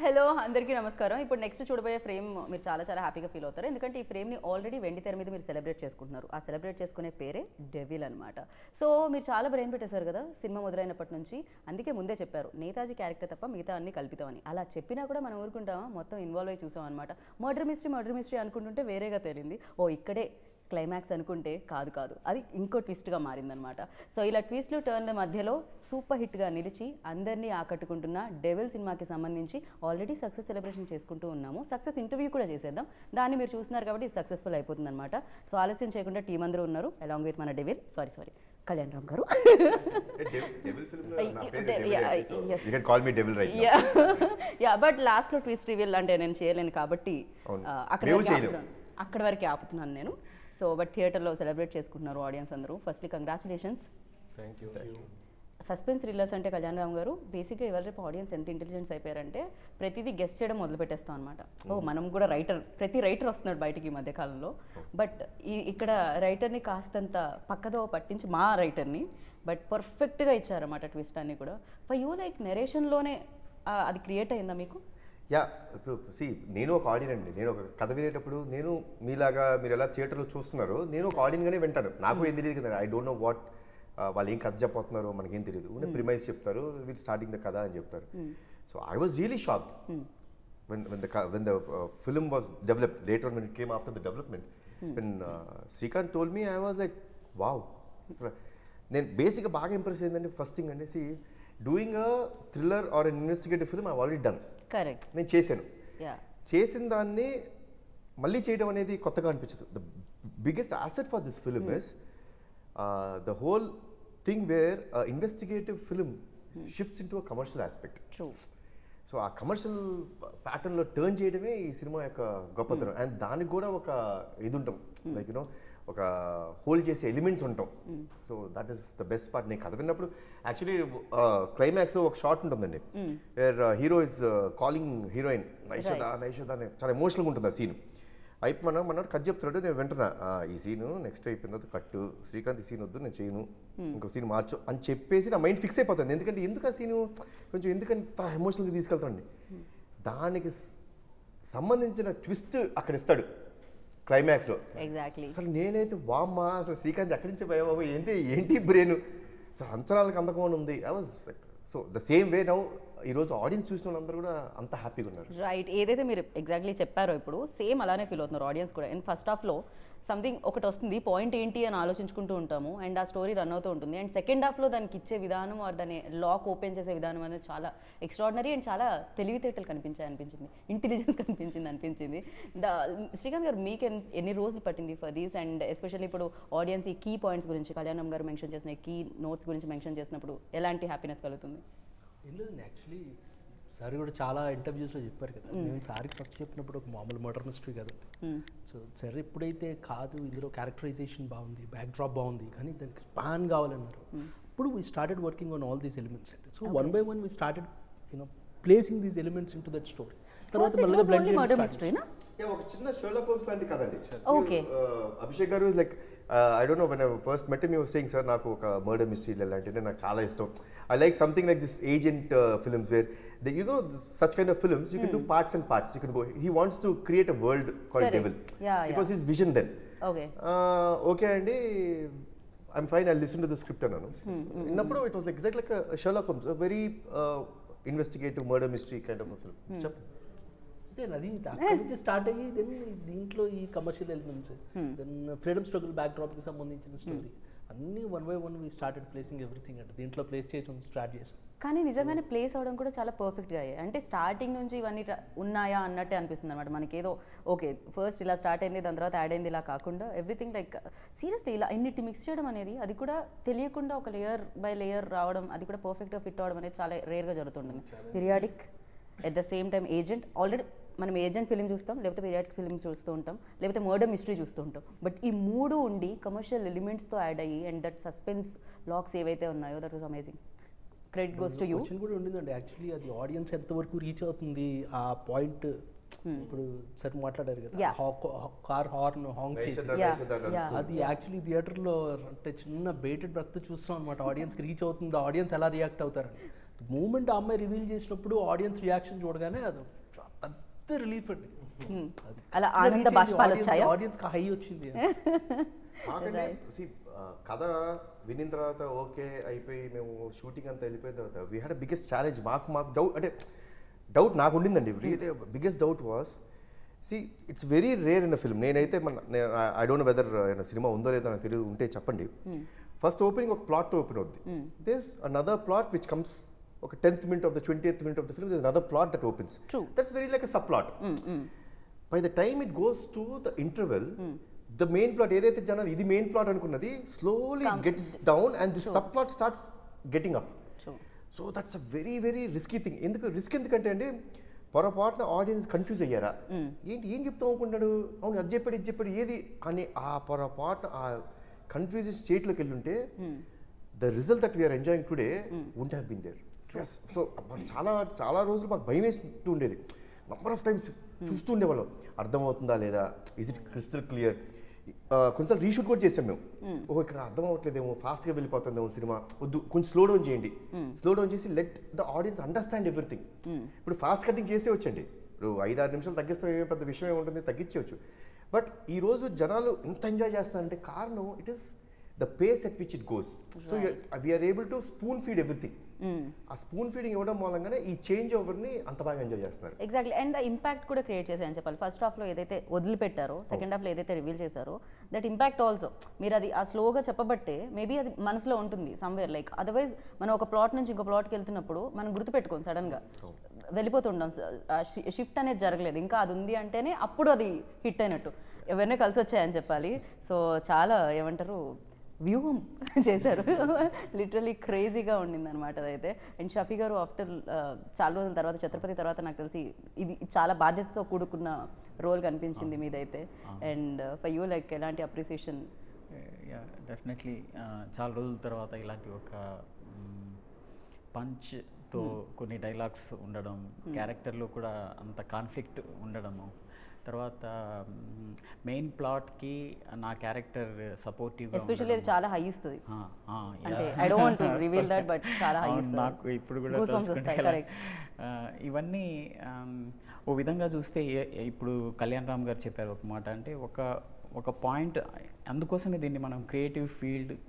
Hello అందరికీ నమస్కారం. ఇప్పుడు నెక్స్ట్ చూడబోయే ఫ్రేమ్ మీరు చాలా చాలా హ్యాపీగా ఫీల్ అవుతారు. ఎందుకంటే ఈ ఫ్రేమ్ని ఆల్రెడీ వెండి తెర మీద మీరు సెలబ్రేట్ చేసుకుంటున్నారు. ఆ సెలబ్రేట్ చేసుకునే పేరే డెవిల్ అనమాట. సో మీరు చాలా బ్రెయిన్ పెట్టేశారు కదా సినిమా మొదలైనప్పటి నుంచి. అందుకే ముందే చెప్పారు నేతాజీ క్యారెక్టర్ తప్ప మిగతా అన్ని కల్పితామని. అలా చెప్పినా కూడా మనం ఊరుకుంటామా? మొత్తం ఇన్వాల్వ్ అయ్యి చూసాం అనమాట. మర్డర్ మిస్టరీ అనుకుంటుంటే వేరేగా తేలింది. ఓ ఇక్కడే క్లైమాక్స్ అనుకుంటే కాదు అది ఇంకో ట్విస్ట్గా మారిందనమాట. సో ఇలా ట్విస్ట్లు టర్న్ల మధ్యలో సూపర్ హిట్గా నిలిచి అందరినీ ఆకట్టుకుంటున్న డెవిల్ సినిమాకి సంబంధించి ఆల్రెడీ సక్సెస్ సెలబ్రేషన్ చేసుకుంటూ ఉన్నాము. సక్సెస్ ఇంటర్వ్యూ కూడా చేసేద్దాం. దాన్ని మీరు చూస్తున్నారు కాబట్టి సక్సెస్ఫుల్ అయిపోతుంది అనమాట. సో ఆలస్యం చేయకుండా టీం అందరూ ఉన్నారు అలాంగ్ విత్ మన డెవిల్ సారీ కళ్యాణ్ రామ్ గారు. బట్ లాస్ట్లో ట్విస్ట్ రివీల్ అంటే నేను చేయలేను కాబట్టి అక్కడ వరకు ఆపుతున్నాను నేను. సో బట్ థియేటర్లో సెలబ్రేట్ చేసుకుంటున్నారు ఆడియన్స్ అందరూ. Firstly congratulations. Thank you. Suspense thrillers అంటే కళ్యాణ్ రామ్ గారు బేసిక్గా ఇవాళ రేపు ఆడియన్స్ ఎంత ఇంటెలిజెన్స్ అయిపోయారంటే ప్రతిదీ గెస్ట్ చేయడం మొదలు పెట్టేస్తాం అనమాట. మనం కూడా ప్రతి రైటర్ వస్తున్నాడు బయటికి ఈ మధ్యకాలంలో. బట్ ఇక్కడ రైటర్ని కాస్తంత పక్కదో పట్టించి మా రైటర్ని బట్ పర్ఫెక్ట్గా ఇచ్చారన్నమాట ట్విస్ట్ అన్ని కూడా. ఫర్ యూ లైక్ నెరేషన్లోనే అది క్రియేట్ అయిందా మీకు? యా, ఇప్పుడు నేను ఒక ఆడియన్ అండి. నేను ఒక కథ వినేటప్పుడు నేను మీలాగా మీరు ఎలా థియేటర్లో చూస్తున్నారో నేను ఒక ఆడియన్గానే వింటాను. నాకు ఏం తెలియదు కదా, ఐ డోంట్ నో వాట్ వాళ్ళు ఏం కథ చెప్పబోతున్నారో మనకేం తెలియదు. ప్రిమైజ్ చెప్తారు, వీళ్ళు స్టార్టింగ్ ద కథ అని చెప్తారు. So I was really shocked when the film was developed later on, when it came after the development, when Srikanth told me, I was like wow. నేను బేసిక్గా బాగా ఇంప్రెస్ అయిందండి. ఫస్ట్ థింగ్ అంటే doing a thriller or an investigative film I already done. Correct. నేను చేసిన దాన్ని మళ్ళీ చేయడం అనేది కొత్తగా అనిపించదు. The biggest asset for this film is the whole thing where investigative film shifts into a commercial aspect. So ఆ commercial ప్యాటర్న్లో టర్న్ చేయడమే ఈ సినిమా యొక్క గొప్పతనం. అండ్ దానికి కూడా ఒక ఇది ఉంటాం, లైక్ యూనో ఒక హోల్డ్ చేసే ఎలిమెంట్స్ ఉంటాం. So that is the best part. నేను కథ విన్నప్పుడు యాక్చువల్లీ క్లైమాక్స్ ఒక షార్ట్ ఉంటుందండి, where hero is calling heroine Naishadha అని చాలా ఎమోషనల్గా ఉంటుంది ఆ సీన్. మనోడు కథ చెప్తున్నాడు, నేను వింటున్నా ఈ సీను నెక్స్ట్ అయిపోయిన తర్వాత కట్టు, శ్రీకాంత్ ఈ సీన్ వద్దు నేను చేయను, ఇంకో సీన్ మార్చు అని చెప్పేసి నా మైండ్ ఫిక్స్ అయిపోతుంది. ఎందుకు ఆ సీను కొంచెం ఎందుకంత ఎమోషనల్గా తీసుకెళ్తాండి. దానికి సంబంధించిన ట్విస్ట్ అక్కడ ఇస్తాడు క్లైమాక్స్లో. అసలు నేనైతే వామ్మా అసలు శ్రీకాంత్ ఎక్కడి నుంచి పోయా బాబు, ఏంటి బ్రెయిన్ అసలు అంచనాలకు అందకుండా ఉంది. I was so the same way now ఈరోజు ఆడియన్స్ చూసిన వాళ్ళందరూ కూడా అంత హ్యాపీగా ఉన్నారు. రైట్, ఏదైతే మీరు ఎగ్జాక్ట్లీ చెప్పారో ఇప్పుడు సేమ్ అలానే ఫీల్ అవుతున్నారు ఆడియన్స్ కూడా. అండ్ ఫస్ట్ హాఫ్లో సంథింగ్ ఒకటి వస్తుంది, పాయింట్ ఏంటి అని ఆలోచించుకుంటూ ఉంటాము అండ్ ఆ స్టోరీ రన్ అవుతూ ఉంటుంది. అండ్ సెకండ్ హాఫ్లో దానికి ఇచ్చే విధానం ఆర్ దాన్ని లాక్ ఓపెన్ చేసే విధానం అనేది చాలా ఎక్స్ట్రాడినరీ అండ్ చాలా తెలివితేటలు అనిపించింది, ఇంటెలిజెన్స్ అనిపించింది. శ్రీకాంత్ గారు మీకు ఎన్ని రోజులు పట్టింది ఫర్ దీస్? అండ్ ఎస్పెషల్లీ ఇప్పుడు ఆడియన్స్ ఈ కీ పాయింట్స్ గురించి కళ్యాణం గారు మెన్షన్ చేసిన కీ నోట్స్ గురించి మెన్షన్ చేసినప్పుడు ఎలాంటి హ్యాపీనెస్ కలుగుతుంది? యాక్చువల్లీ సార్ కూడా చాలా ఇంటర్వ్యూస్లో చెప్పారు కదా, నేను సార్కి ఫస్ట్ చెప్పినప్పుడు ఒక మామూలు మర్డర్ మిస్టరీ కదా. సో సార్ ఎప్పుడైతే కాదు ఇందులో క్యారెక్టరైజేషన్ బాగుంది, బ్యాక్ డ్రాప్ బాగుంది, కానీ దానికి స్పాన్ కావాలన్నారు. ఇప్పుడు we started working on all these elements అండి. So one by one we started placing these elements into that story. తర్వాత ఒక చిన్న షెర్లాక్ హోమ్స్ లాంటి కదండి. అభిషేక్ గారు like I don't know, when I first met him he was saying, sir నాకు ఒక murder mystery అలాంటివి నాకు చాలా ఇష్టం. I like something like this agent films where you know such kind of films you can do parts and parts, you can go. He wants to create a world called Devil. It was his vision then. Okay అండి, I'm fine, I'll listen to the script అన్నాను. ఇన్నప్పుడు it was like exactly like a Sherlock Holmes, a very investigative murder mystery kind of a film. అది అక్కడి నుంచి start అయ్యి then దీంట్లో ఈ commercial elements, then freedom struggle బ్యాక్ డ్రాప్కి సంబంధించిన స్టోరీ అన్నీ one by one we started placing everything అంటే దీంట్లో ప్లేస్ చేయడం స్టార్ట్ చేసాం. కానీ నిజంగానే ప్లేస్ అవడం కూడా చాలా పర్ఫెక్ట్గా అయ్యాయి. అంటే స్టార్టింగ్ నుంచి ఇవన్నీ ఉన్నాయా అన్నట్టే అనిపిస్తుంది అనమాట మనకి. ఏదో ఓకే ఫస్ట్ ఇలా స్టార్ట్ అయింది, దాని తర్వాత యాడ్ అయింది, ఇలా కాకుండా ఎవ్రీథింగ్ లైక్ సీరియస్లీ ఇలా ఇన్నిటి మిక్స్ చేయడం అనేది, అది కూడా తెలియకుండా ఒక లేయర్ బై లేయర్ రావడం, అది కూడా పర్ఫెక్ట్గా ఫిట్ అవ్వడం అనేది చాలా రేర్గా జరుగుతుంటుంది. Periodic at the same time agent, already మనం ఏజెంట్ ఫిల్మ్ చూస్తాం, లేకపోతే పీరియాడిక్ ఫిల్మ్స్ చూస్తూ ఉంటాం, లేకపోతే మర్డర్ మిస్టరీ చూస్తూ ఉంటాం. బట్ ఈ మూడు ఉండి కమర్షియల్ ఎలిమెంట్స్తో యాడ్ అయ్యి అండ్ దట్ సస్పెన్స్ లాక్స్ ఏవైతే ఉన్నాయో that was amazing. Credit goes to you. Question కూడా ఉండిందండి యాక్చువల్లీ, అది ఆడియన్స్ ఎంతవరకు రీచ్ అవుతుంది ఆ పాయింట్. ఇప్పుడు సార్ మాట్లాడారు కదా కార్ హార్న్ హాంగ్ చేసి, అది యాక్చువల్లీ థియేటర్లో అంటే చిన్న బేటెడ్ బ్రత్ చూస్తాం అనమాట. ఆడియన్స్కి రీచ్ అవుతుంది, ఆడియన్స్ ఎలా రియాక్ట్ అవుతారని. మూమెంట్ ఆ అమ్మాయి రివీల్ చేసినప్పుడు ఆడియన్స్ రియాక్షన్ చూడగానే అది పెద్ద రిలీఫ్ అండి. అలా ఆనంద బాష్పాలు వచ్చాయా? ఆడియన్స్ హై వచ్చింది. మాకంటే కథ వినిన తర్వాత ఓకే అయిపోయి మేము షూటింగ్ అంతా వెళ్ళిపోయిన తర్వాత వీ హ్యాడ్ బిగ్గెస్ట్ ఛాలెంజ్. మాకు డౌట్, అంటే డౌట్ నాకు ఉండిందండి. Really biggest doubt was, it's very rare in a film. నేనైతే I don't know whether cinema ఉందో లేదో నాకు తెలియదు, ఉంటే చెప్పండి. ఫస్ట్ ఓపెనింగ్ ఒక ప్లాట్ ఓపెన్ అవుద్ది. This another plot which comes ఒక 10th minute of the 20th minute of the film, there's another plot that opens. True. That's very like a subplot. By the time it goes to the interval, the main plot ఏదైతే జనాలు ఇది main plot అనుకున్నది slowly gets down and the subplot starts getting up. So that's a very very risky thing. ఎందుకంటే అండి, పొరపాటున audience confuse అయ్యారా, ఏంటి ఏం చెప్తాం అనుకుంటాడు, అవును అది చెప్పాడు ఇది చెప్పాడు ఏది అని ఆ పొరపాటున ఆ confusion స్టేట్లోకి వెళ్ళుంటే the result that we are enjoying today wouldn't have been there. So చాలా రోజులు మాకు భయం వేస్తూ ఉండేది. నంబర్ ఆఫ్ టైమ్స్ చూస్తూ ఉండేవాళ్ళం, అర్థమవుతుందా లేదా, ఇస్ ఇట్ క్రిస్టల్ క్లియర్. కొంచెం రీషూట్ కూడా చేసాం మేము. ఓహో ఇక్కడ అర్థం అవ్వట్లేదేమో, ఫాస్ట్గా వెళ్ళిపోతుందేమో సినిమా, వద్దు కొంచెం స్లో డౌన్ చేయండి. స్లో డౌన్ చేసి let the audience understand everything. ఇప్పుడు ఫాస్ట్ కటింగ్ చేసే వచ్చండి, ఇప్పుడు 5-6 నిమిషాలు తగ్గిస్తాం, ఏమో పెద్ద విషయం ఏముంటుంది, తగ్గించవచ్చు. బట్ ఈరోజు జనాలు ఎంత ఎంజాయ్ చేస్తారంటే కారణం it is the pace at which it goes. So we are able to spoon feed everything. ఆ స్పూన్ ఫీడింగ్ ఇవ్వడం మూలంగానే ఈ చేంజ్ ఓవర్ని అంత బాగా ఎంజాయ్ చేస్తున్నారు. ఎగ్జాక్ట్లీ. అండ్ ఇంపాక్ట్ కూడా క్రియేట్ చేశారని చెప్పాలి. ఫస్ట్ హాఫ్లో ఏదైతే వదిలిపెట్టారో, సెకండ్ హాఫ్లో ఏదైతే రివీల్ చేశారో, దట్ ఇంపాక్ట్ ఆల్సో మీరు అది ఆ స్లోగా చెప్పబట్టే మేబీ అది మనసులో ఉంటుంది సమ్వేర్. లైక్ అదర్వైజ్ మనం ఒక ప్లాట్ నుంచి ఇంకో ప్లాట్కి వెళ్తున్నప్పుడు మనం గుర్తుపెట్టుకోం, సడన్గా వెళ్ళిపోతుంటాం, షిఫ్ట్ అనేది జరగలేదు, ఇంకా అది ఉంది అంటేనే అప్పుడు అది హిట్ అయినట్టు. ఎవరినే కలిసి వచ్చాయని చెప్పాలి. సో చాలా ఏమంటారు వ్యూహం చేశారు, లిటరలీ క్రేజీగా ఉండింది అనమాట అదైతే. అండ్ షఫీ గారు ఆఫ్టర్ చాలా రోజుల తర్వాత, ఛత్రపతి తర్వాత నాకు తెలిసి ఇది చాలా బాధ్యతతో కూడుకున్న రోల్ కనిపించింది మీదైతే. అండ్ ఫర్ యూ లైక్ ఎలాంటి అప్రిసియేషన్? డెఫినెట్లీ చాలా రోజుల తర్వాత ఇలాంటి ఒక పంచ్తో కొన్ని డైలాగ్స్ ఉండడం, క్యారెక్టర్లో కూడా అంత కాన్ఫ్లిక్ట్ ఉండడము, తర్వాత మెయిన్ ప్లాట్కి నా క్యారెక్టర్ సపోర్టివ్గా, ఎస్పెషల్లీ అది చాలా హై ఇస్తుంది. అంటే I don't want to reveal that, but చాలా హై ఇస్తుంది. నాకు ఇప్పుడు కూడా ఇవన్నీ ఓ విధంగా చూస్తే ఇప్పుడు కళ్యాణ్ రామ్ గారు చెప్పారు ఒక మాట, అంటే ఒక పాయింట్, అందుకోసమే దీన్ని మనం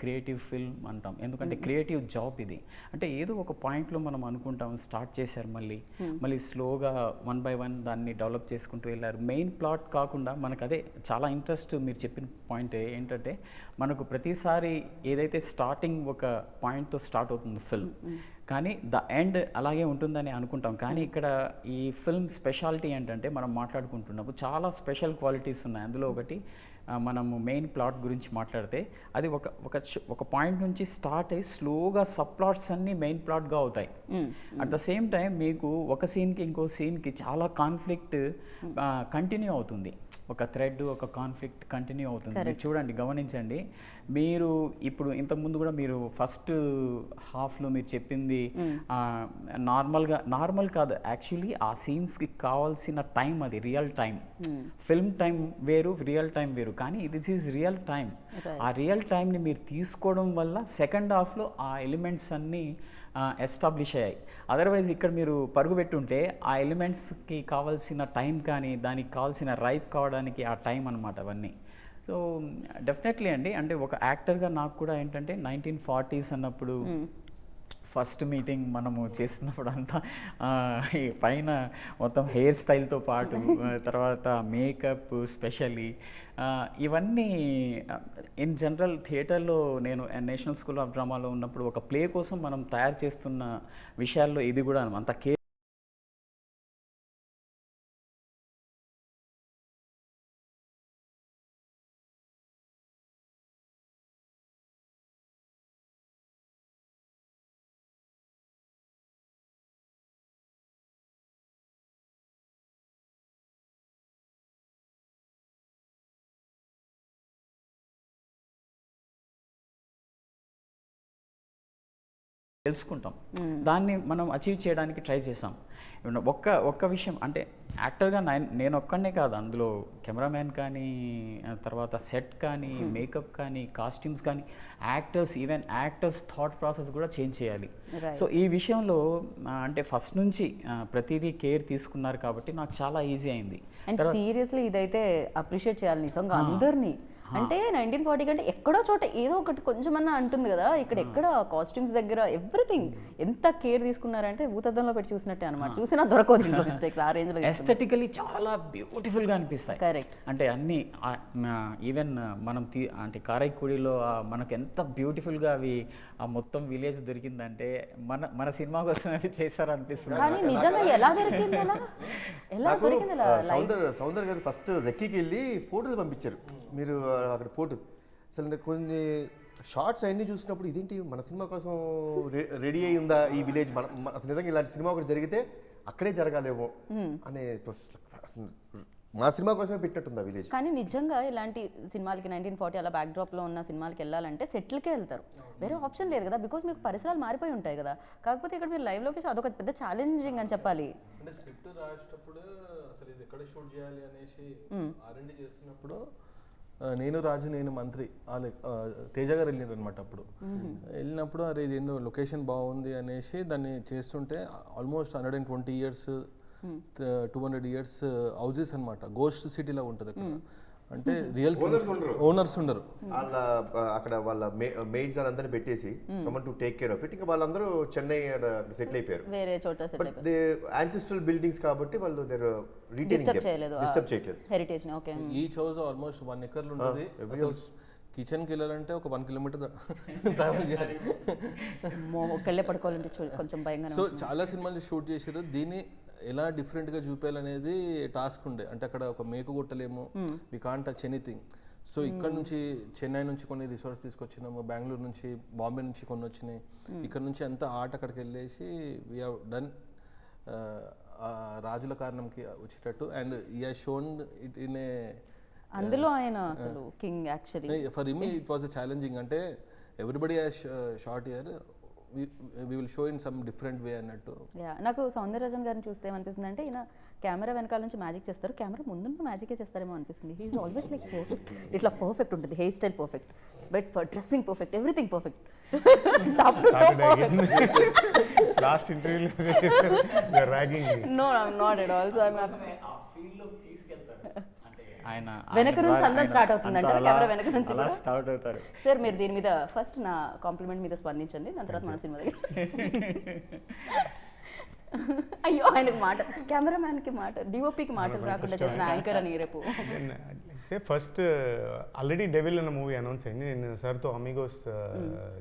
క్రియేటివ్ ఫిల్మ్ అంటాం. ఎందుకంటే క్రియేటివ్ జాబ్ ఇది. అంటే ఏదో ఒక పాయింట్లో మనం అనుకుంటాం, స్టార్ట్ చేశారు, మళ్ళీ స్లోగా 1 by 1 దాన్ని డెవలప్ చేసుకుంటూ వెళ్ళారు. మెయిన్ ప్లాట్ కాకుండా మనకు అదే చాలా ఇంట్రెస్ట్. మీరు చెప్పిన పాయింట్ ఏంటంటే మనకు ప్రతిసారి ఏదైతే స్టార్టింగ్ ఒక పాయింట్తో స్టార్ట్ అవుతుంది ఫిల్మ్, కానీ ద ఎండ్ అలాగే ఉంటుందని అనుకుంటాం. కానీ ఇక్కడ ఈ ఫిల్మ్ స్పెషాలిటీ ఏంటంటే మనం మాట్లాడుకుంటున్నప్పుడు చాలా స్పెషల్ క్వాలిటీస్ ఉన్నాయి. అందులో ఒకటి మనము మెయిన్ ప్లాట్ గురించి మాట్లాడితే అది ఒక పాయింట్ నుంచి స్టార్ట్ అయ్యి స్లోగా సబ్ ప్లాట్స్ అన్నీ మెయిన్ ప్లాట్గా అవుతాయి. అట్ ద సేమ్ టైం మీకు ఒక సీన్కి ఇంకో సీన్కి చాలా కాన్ఫ్లిక్ట్ కంటిన్యూ అవుతుంది, ఒక థ్రెడ్, ఒక కాన్ఫ్లిక్ట్ కంటిన్యూ అవుతుంది. మీరు చూడండి, గమనించండి. మీరు ఇప్పుడు ఇంతకుముందు కూడా మీరు ఫస్ట్ హాఫ్లో మీరు చెప్పింది నార్మల్ కాదు, యాక్చువల్లీ ఆ సీన్స్కి కావాల్సిన టైం, అది రియల్ టైం. ఫిల్మ్ టైం వేరు, రియల్ టైం వేరు, కానీ దిస్ ఈజ్ రియల్ టైం. ఆ రియల్ టైంని మీరు తీసుకోవడం వల్ల సెకండ్ హాఫ్లో ఆ ఎలిమెంట్స్ అన్నీ ఎస్టాబ్లిష్ అయ్యాయి. అదర్వైజ్ ఇక్కడ మీరు పరుగు పెట్టుంటే ఆ ఎలిమెంట్స్కి కావాల్సిన టైం కానీ దానికి కావాల్సిన రైప్ కావడానికి ఆ టైం అనమాట అవన్నీ. సో డెఫినెట్లీ అండి, అంటే ఒక యాక్టర్గా నాకు కూడా ఏంటంటే 1940s అన్నప్పుడు ఫస్ట్ మీటింగ్ మనము చేస్తున్నప్పుడు అంతా ఈ పైన మొత్తం హెయిర్ స్టైల్తో పాటు తర్వాత మేకప్ స్పెషల్లీ ఇవన్నీ ఇన్ జనరల్ థియేటర్లో నేను నేషనల్ స్కూల్ ఆఫ్ డ్రామాలో ఉన్నప్పుడు ఒక ప్లే కోసం మనం తయారు చేస్తున్న విషయాల్లో ఇది కూడా అంత తెలుసుకుంటాం, దాన్ని మనం అచీవ్ చేయడానికి ట్రై చేసాం. ఒక్క విషయం అంటే యాక్టర్గా నేను ఒక్కడనే కాదు, అందులో కెమెరామ్యాన్ కానీ, తర్వాత సెట్ కానీ, మేకప్ కానీ, కాస్ట్యూమ్స్ కానీ, ఈవెన్ యాక్టర్స్ థాట్ ప్రాసెస్ కూడా చేంజ్ చేయాలి. సో ఈ విషయంలో అంటే ఫస్ట్ నుంచి ప్రతిదీ కేర్ తీసుకున్నారు కాబట్టి నాకు చాలా ఈజీ అయింది. అండ్ సీరియస్లీ ఇదైతే అప్రిషియేట్ చేయాలి నిజంగా అందరినీ. అంటే 1940 కంటే ఎక్కడో చోట ఏదో ఒకటి కొంచెమన్నా అంటుంది కదా, ఇక్కడ ఎక్కడ కాస్ట్యూమ్స్ దగ్గర ఎవ్రీథింగ్ ఎంత కేర్ తీసుకున్నారంటే భూతద్దంలో పెట్టి చూసినట్టే అనమాట. చూసినా దొరకదు ఇంట్లో మిస్టేక్స్ ఆ రేంజ్ లో. ఎస్థెటికలీ చాలా బ్యూటిఫుల్గా అనిపిస్తాయి. కరెక్ట్. అంటే అన్ని ఈవెన్ మనం అంటే కారైక్కుడిలో మనకు ఎంత బ్యూటిఫుల్గా అవి ఆ మొత్తం విలేజ్ దొరికిందంటే మన సినిమా కోసం అవి చేశారు అనిపిస్తుంది. కానీ నిజంగా ఎలా దొరికింది, ఎలా దొరికింది? సౌందర్ గారు ఫస్ట్ రెక్కీకి వెళ్ళి ఫోటోలు పంపించారు, మీరు అక్కడ ఫోటో అసలు కొన్ని షార్ట్స్ అన్నీ చూసినప్పుడు ఇదేంటి మన సినిమా కోసం రెడీ అయి ఉందా ఈ విలేజ్, అసలు నిజంగా ఇలాంటి సినిమా ఒకటి జరిగితే అక్కడే జరగాలేమో అనే, మా సినిమా కోసమే పెట్టినట్టుంది ఆ విలేజ్. కానీ నిజంగా ఇలాంటి సినిమాలకి 1940 అలా బ్యాక్ డ్రాప్లో ఉన్న సినిమాలకి వెళ్ళాలంటే సెటిల్కే వెళ్తారు, వేరే ఆప్షన్ లేదు కదా, బికాస్ మీకు పరిసరాలు మారిపోయి ఉంటాయి కదా. కాకపోతే ఇక్కడ మీరు లైవ్ లొకేషన్ అదొక పెద్ద ఛాలెంజింగ్ అని చెప్పాలి. అంటే స్క్రిప్ట్ రాసేటప్పుడు అసలు ఇది ఎక్కడ షూట్ చేయాలి అనేసి R&D చేస్తున్నప్పుడు నేను రాజు నేను మంత్రి తేజ గారు వెళ్ళారు అనమాట. అప్పుడు వెళ్ళినప్పుడు అరే ఇది ఏందో లొకేషన్ బాగుంది అనేసి దాన్ని చేస్తుంటే ఆల్మోస్ట్ 120 years 200 years హౌజెస్ అనమాట, గోస్ట్ సిటీలా ఉంటుంది అక్కడ. అంటే రియల్ ఓనర్స్ ఉండరు, వాళ్ళ అక్కడ వాళ్ళ మెయిడ్స్ అని అందరిని పెట్టేసి someone to take care of it. ఇంకా వాళ్ళందరూ చెన్నై సెటిల్ అయిపోయారు, వేరే చోట సెటిల్ అయిపోయారు. దే యాన్సిస్ట్రల్ బిల్డింగ్స్ కాబట్టి వాళ్ళు డిస్టర్బ్ చేయలేదు హెరిటేజ్ ని. Okay. Each house almost 1 acre ఉంటుంది. కిచెన్కి వెళ్ళాలంటే ఒక 1 kilometer ట్రావెల్ చేయాలి. ఒక్కళ్ళే పడుకోవాలంటే కొంచెం భయంగా. సో చాలా సినిమాలు షూట్ చేశారు. దీన్ని ఎలా డిఫరెంట్గా చూపించాలనేది టాస్క్ ఉండే. అంటే అక్కడ ఒక మేకు కొట్టలేము, we can't touch anything. So ఇక్కడ నుంచి చెన్నై నుంచి కొన్ని రిసార్ట్స్ తీసుకొచ్చినాము, బెంగళూరు నుంచి, బాంబే నుంచి కొన్ని వచ్చినాయి. ఇక్కడ నుంచి అంతా ఆర్ట్ అక్కడికి వెళ్ళేసి వీ హ్యావ్ డన్ రాజుల కారణంకి వచ్చేటట్టు. And I have shown it in a, అందులో ఆయన అసలు king actually. For me it was a challenging. అంటే everybody has short year, we will show in some different way అన్నట్టు. నాకు సౌందరరాజన్ గారిని చూస్తే ఏమనిపిస్తుంది అంటే ఈయన కెమెరా వెనకాల నుంచి మ్యాజిక్ చేస్తారు, కెమెరా ముందు మ్యాజికే చేస్తారేమో అనిపిస్తుంది. He is always like perfect, ఇట్లా పర్ఫెక్ట్ ఉంటుంది, hair style perfect, specs dressing perfect, everything perfect. Last ఇంటర్వ్యూలో no I'm not at all. So I'm ఆయన వెనక నుంచి అందరం స్టార్ట్ అవుతుంది అంటే కెమెరా వెనక నుంచి స్టార్ట్ అవుతారు. సార్ మీరు దీని మీద ఫస్ట్ నా కాంప్లిమెంట్ మీద స్పందించండి, దాని తర్వాత మన సినిమా దగ్గర. అయ్యో ఆయనకు మాట, కెమెరామ్యాన్కి మాట, డిఓపికి మాటలు రాకుండా చేసిన యాంకర్ అని రేపు. ఫస్ట్ ఆల్రెడీ డెవిల్ అన్న మూవీ అనౌన్స్ అయింది, నేను సార్తో అమిగోస్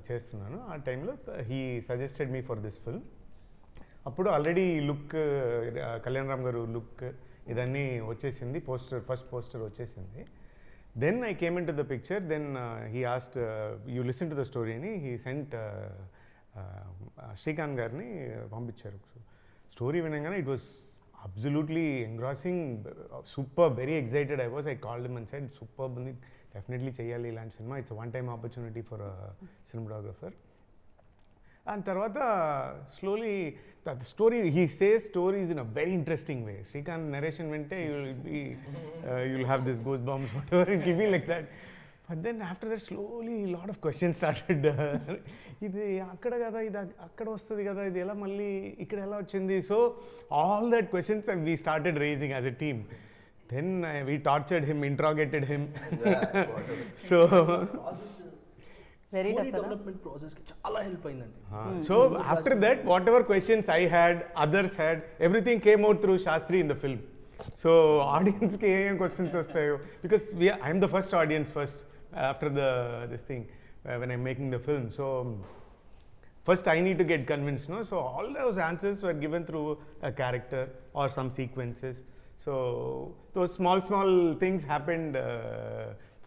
చేస్తున్నాను. ఆ టైంలో he suggested me for this film. అప్పుడు ఆల్రెడీ లుక్ కళ్యాణ్ రామ్ గారు లుక్ ఇదన్నీ వచ్చేసింది, ఫస్ట్ పోస్టర్ వచ్చేసింది. Then I came into the picture. Then he asked you listen to the story అని హీ సెంట్ శ్రీకాంత్ గారిని పంపించారు. స్టోరీ వినగానే it was absolutely engrossing, super, very excited I was. I called him and said super ఉంది, definitely చేయాలి ఇలాంటి cinema, it's one time opportunity for cinematographer. And tarvata slowly that story, he says stories in a very interesting way. Srikanth narration vente you'll have this goosebumps, whatever, it will be like that. But then after that slowly a lot of questions started. Idi akkada kada, idi akkada vastadi kada, idi ela malli ikkada ela vachindi. So all that questions we started raising as a team. Then we tortured him, interrogated him. So very tough development ప్రాసెస్కి చాలా help అయిందండి. So after that, whatever questions I had, others had, everything came out through Shastri in the film. So audience ke em questions vastayo, because I am the first audience first after this thing when I'm making the film. So first I need to get convinced, no? So all those answers were given through a character or some sequences. So those small things happened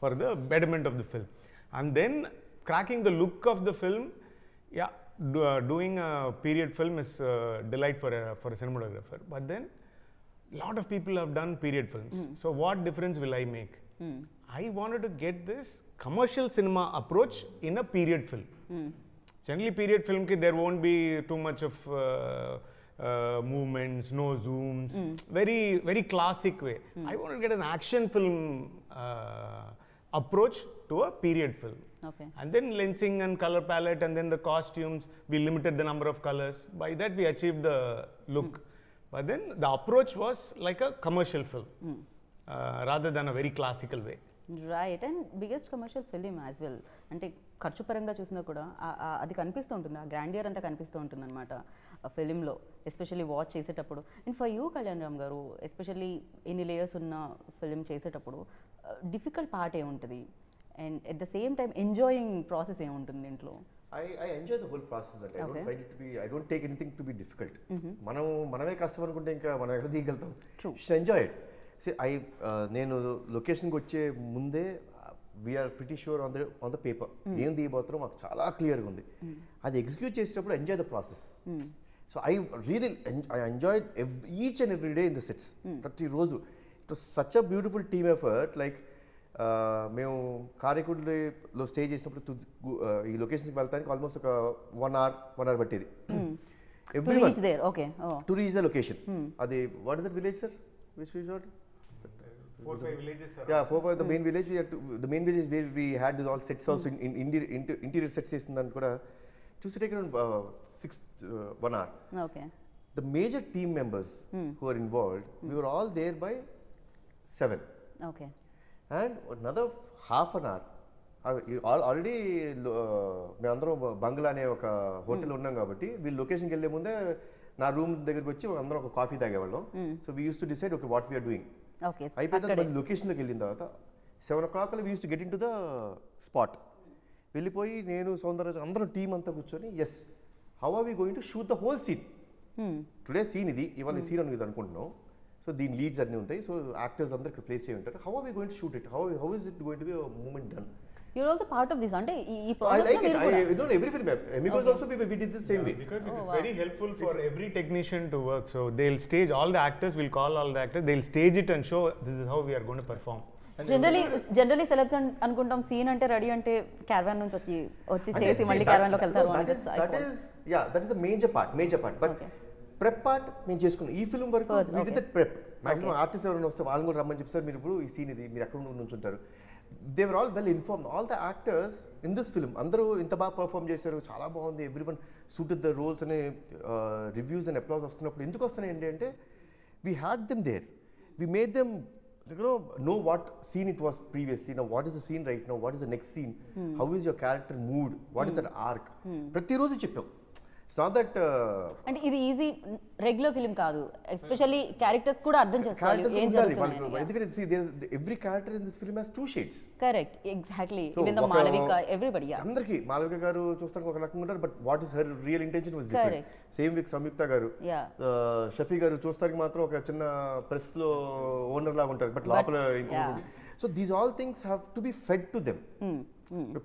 for the betterment of the film. And then cracking the look of the film, doing a period film is a delight for a cinematographer. But then lot of people have done period films. So what difference will I make? I wanted to get this commercial cinema approach in a period film. Generally, period film ki there won't be too much of movements, no zooms. Very classic way. I want to get an action film approach to a period film. Okay And then lensing and color palette, and then the costumes, we limited the number of colors. By that, we achieved the look. But then the approach was like a commercial film, rather than a very classical way. Right. And biggest commercial film as well. అంటే ఖర్చు పరంగా చూసినా కూడా అది కనిపిస్తూ ఉంటుంది, ఆ grandeur అంతా కనిపిస్తూ ఉంటుంది అనమాట ఆ ఫిలింలో, ఎస్పెషల్లీ వాచ్ చేసేటప్పుడు. And for you Kalyan Ram గారు, ఎస్పెషల్లీ ఎన్ని లేయర్స్ ఉన్న ఫిలిం చేసేటప్పుడు డిఫికల్ట్ పార్ట్ ఏముంటుంది and at the same time enjoying process ఏముంటుంది దీంట్లో? I enjoy the whole process. I don't find it to be, I don't take anything to be difficult. మనమే కష్టం అనుకుంటే ఇంకా మనం ఎక్కడ దిగలుగుతాం? Just enjoy it. See, నేను లొకేషన్కి వచ్చే ముందే we are pretty sure on the paper ఏం దిగబోతారో మాకు చాలా క్లియర్గా ఉంది. అది ఎగ్జిక్యూట్ చేసేటప్పుడు enjoy the process. So I enjoy each and every day in the sets. ప్రతిరోజు it was such a beautiful team effort. Like మేము కారైకుడిలో స్టే చేసినప్పుడు ఈ లొకేషన్కి వెళ్తానికి ఆల్మోస్ట్ ఒక 1 hour పట్టేది. Everyone to reach the location. అది what is that village sir? Which resort? 4-5 villages. Yeah, 4-5 the main village. The main village where we had this all sets also in interior sets చేసిందని కూడా to take around 1 hour. Okay. The major team members who are involved, we were all there by 7. Okay. And another half an hour. Already మేమందరం బంగ్లా అనే ఒక hotel ఉన్నాం కాబట్టి వీళ్ళు లొకేషన్కి వెళ్ళే ముందే నా రూమ్ దగ్గరికి వచ్చి అందరం ఒక కాఫీ తాగేవాళ్ళం. So we use to decide okay what we are doing. అయిపోయిన తర్వాత మళ్ళీ లొకేషన్లోకి వెళ్ళిన తర్వాత 7 o'clock we use to get into the spot. వెళ్ళిపోయి నేను సౌందర్య అందరం టీం అంతా కూర్చొని as how are we going to shoot the whole scene. Today scene ఇది, ఇవాళ సీన్ అని ఇది అనుకుంటున్నాం. సో దీని లీడ్స్ అన్నీ ఉంటాయి. సో యాక్టర్స్ అందరు ఇక్కడ ప్లేస్ చేయి ఉంటారు. How are we going to shoot it? How is it going to be a moment done? You're also part of this, అంటే ఈ I like it. I don't every film. Amigos also we did the same way. Because it is very helpful for every technician to work. So they'll stage all the actors. We'll call all the actors. They'll stage it and show this is how we are going to perform. Generally celebs అనుకుంటాం scene అంటే ready అంటే caravan నుంచి వచ్చి చేసి మళ్ళీ caravan లోకి వెళ్తారు. That is a major part. But prep part మేము చేసుకున్నాం ఈ ఫిల్మ్ వరకు. we did that prep. Maximum artist ఎవరైనా వస్తే వాళ్ళు కూడా రమ్మని చెప్పి సార్ మీరు ఇప్పుడు ఈ సీన్ ఇది మీరు ఎక్కడ నుంచి ఉంటారు. They were all well informed. All the actors in this film, అందరూ ఇంత బాగా పర్ఫామ్ చేశారు, చాలా బాగుంది, ఎవ్రీవన్ సూటెడ్ ద రోల్స్ అనే రివ్యూస్ అండ్ అప్లాస్ వస్తున్నప్పుడు ఎందుకు వస్తున్నాయి అంటే we had them there. We made them know what scene it was previously. Now what is the scene right now? What is the next scene? How is your character mood? What is that arc? ప్రతిరోజు చెప్పాం. It's not that అంటే ఇది easy regular film కాదు. Especially characters కూడా అర్థం చేసుకోవాలి ఏం జరుగుతుంది. ఎందుకంటే see there every character in this film has 2 shades. Correct, exactly. Even the Malavika everybody. అందరికి మాలవిక గారు చూస్తానికి ఒక రకంగా ఉంటారు, but what is her real intention was different. Same with Samyuktha గారు, షఫీ గారు చూస్తానికి మాత్రం ఒక చిన్న ప్రెస్ లో ఓనర్ లాగా ఉంటారు, బట్ లోపల ఇంకొకటి. So these all things have to be fed to them.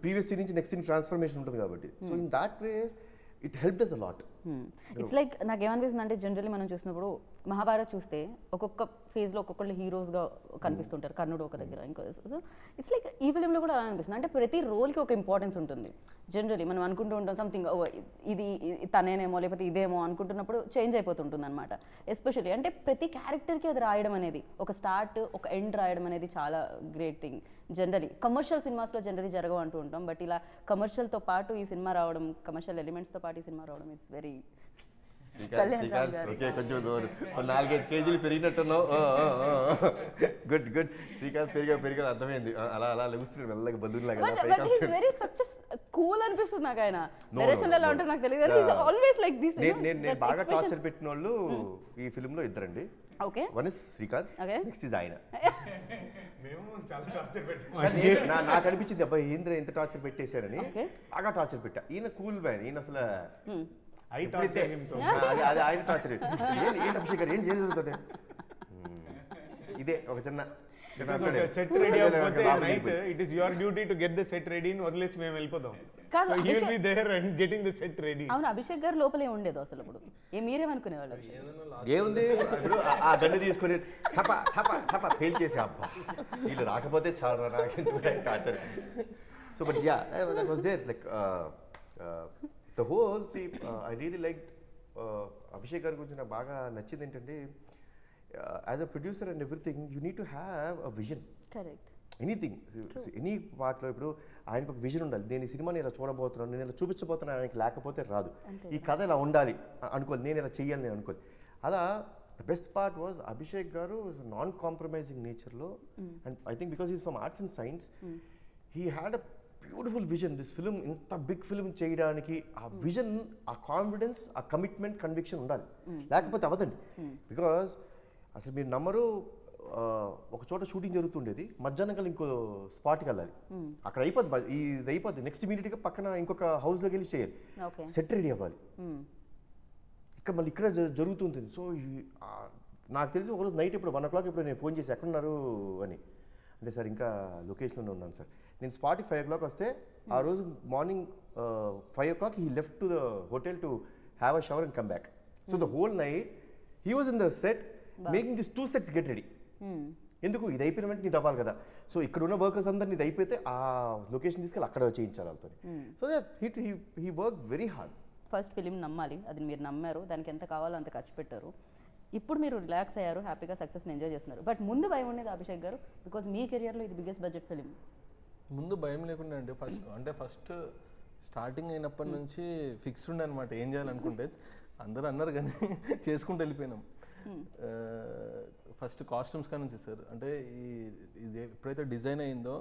Previous scene నుంచి నెక్స్ట్ సీన్ ట్రాన్స్ఫర్మేషన్ ఉంటుంది కాబట్టి. So in that way it helped us a lot. It's like నాకు ఏమనిపిస్తుంది అంటే జనరల్లీ మనం చూసినప్పుడు మహాభారత్ చూస్తే ఒక్కొక్క ఫేజ్లో ఒక్కొక్కళ్ళు హీరోస్గా కనిపిస్తుంటారు. కర్ణుడు ఒక దగ్గర, ఇంకో. సో ఇట్స్ లైక్ ఈ ఫిలింలో కూడా అలా అనిపిస్తుంది. అంటే ప్రతి రోల్కి ఒక ఇంపార్టెన్స్ ఉంటుంది. జనరల్లీ మనం అనుకుంటూ ఉంటాం సంథింగ్ ఇది తనేనేమో లేకపోతే ఇదేమో అనుకుంటున్నప్పుడు చేంజ్ అయిపోతుంటుంది అనమాట. ఎస్పెషల్లీ అంటే ప్రతి క్యారెక్టర్కి అది రాయడం అనేది, ఒక స్టార్ట్ ఒక ఎండ్ రాయడం అనేది చాలా గ్రేట్ థింగ్. జనరలీ కమర్షియల్ సినిమాస్లో జనరలీ జరగవు అంటూ ఉంటాం, బట్ ఇలా కమర్షియల్తో పాటు ఈ సినిమా రావడం, కమర్షియల్ ఎలిమెంట్స్తో పాటు ఈ సినిమా రావడం ఇట్స్ వెరీ. కొంచెం 4-5 కేజీలు పెరిగినట్టున్నావు. Good good. శ్రీకాంత్ పెరిగా అర్థమైంది. అలా అలా లెగుస్తున్నాడు మెల్లగా బంధువులాగా. కూల్ అనిపిస్తుంది నాకు ఆయన డైరెక్షన్ ఎలా ఉంటుందో నాకు తెలియదు. Always like this. నేను బాగా టార్చర్ పెట్టిన వాళ్ళు ఈ ఫిల్మ్ లో ఇద్దరండి. Okay. One is Srikanth, next is ఆయన. నాకు అనిపించింది అబ్బాయి ఏంద్ర ఎంత టార్చర్ పెట్టేశారని. బాగా టార్చర్ పెట్టా. ఈయన కూల్ మ్యాన్. ఈయన అసలు ఆయన టార్చర్ ఏంటి అభిషేక్ గారు ఏం చేసేది. ఇదే ఒక చిన్న సెట్ రెడీ అవ్వకపోతే night it is your duty to get the set ready అని వదిలేసి మేము వెళ్ళిపోతాం. So he will be there and getting the set ready. అవును, అభిషేక్ గారు లోపలే ఉండేది అసలు. అప్పుడు మీరేమనుకునేవాళ్ళు? ఏముంది ఇప్పుడు ఆ గన్ను తీసుకొని టప టప టప ఫెయిల్ చేసే అబ్బా వీళ్ళు రాకపోతే చాలా నాకు torture. So but yeah that was there. Like the whole see I really like Abhishek గారి గురించి నాకు బాగా నచ్చింది ఏంటంటే as a producer and everything you need to have a vision. Correct. Anything any పార్ట్లో ఇప్పుడు ఆయనకు ఒక విజన్ ఉండాలి. నేను ఈ సినిమాని ఇలా చూడబోతున్నాను, నేను ఇలా చూపించబోతున్నాను, ఆయనకి లేకపోతే రాదు. ఈ కథ ఇలా ఉండాలి అనుకోవాలి, నేను ఇలా చెయ్యాలి నేను అనుకోవాలి. అలా the best part was Abhishek గారు నాన్ కాంప్రమైజింగ్ నేచర్లో, and I think because is from arts and science, he had a beautiful vision. This film ఇంత బిగ్ ఫిలిం చేయడానికి ఆ విజన్, ఆ కాన్ఫిడెన్స్, ఆ కమిట్మెంట్, కన్విక్షన్ ఉండాలి, లేకపోతే అవ్వదండి. బికాస్ అసలు మీరు నమ్మరు, ఒక చోట షూటింగ్ జరుగుతుండేది, మధ్యాహ్నం కల్లా ఇంకో స్పాట్కి వెళ్ళాలి, అక్కడ అయిపోద్ది, ఇది అయిపోద్ది, నెక్స్ట్ ఇమీడియట్గా పక్కన ఇంకొక హౌస్లోకి వెళ్ళి చేయాలి, సెట్ రెడీ అవ్వాలి, ఇక్కడ మళ్ళీ ఇక్కడ జరుగుతుంటుంది. సో నాకు తెలిసి ఒకరోజు నైట్ ఇప్పుడు 1 o'clock ఇప్పుడు నేను ఫోన్ చేసి ఎక్కడున్నారు అని, అంటే సార్ ఇంకా లొకేషన్లోనే ఉన్నాను సార్. నేను స్పాట్కి 5 o'clock వస్తే ఆ రోజు morning 5 o'clock he left to the hotel to have a shower and come back. So the whole night he was in the set making this 2 sets get ready. ఎందుకు ఇది అయిపోయిన వెంటనే నీది అవ్వాలి కదా. సో ఇక్కడ ఉన్న వర్కర్స్ అందరినీ ఇది అయిపోతే ఆ లొకేషన్ తీసుకెళ్ళి అక్కడ చేయించాలి వాళ్ళతో. So he work very hard. First film నమ్మాలి, అది మీరు నమ్మారు, దానికి ఎంత కావాలో అంత ఖర్చు పెట్టారు. ఇప్పుడు మీరు రిలాక్స్ అయ్యారు, హ్యాపీగా సక్సెస్ని ఎంజాయ్ చేస్తున్నారు. బట్ ముందు భయం ఉండేది అభిషేక్ గారు, బికాజ్ మీ కెరియర్లో ఇది బిగ్గెస్ట్ బడ్జెట్ ఫిలిం. ముందు భయం లేకుండా అండి. ఫస్ట్ స్టార్టింగ్ అయినప్పటి నుంచి ఫిక్స్డ్ ఉండే అనమాట ఏం చేయాలనుకుంటే. అందరూ అన్నారు కానీ చేసుకుంటూ వెళ్ళిపోయినాం. ఫస్ట్ కాస్ట్యూమ్స్ కానీ నుంచి సార్, అంటే ఇది ఎప్పుడైతే డిజైన్ అయిందో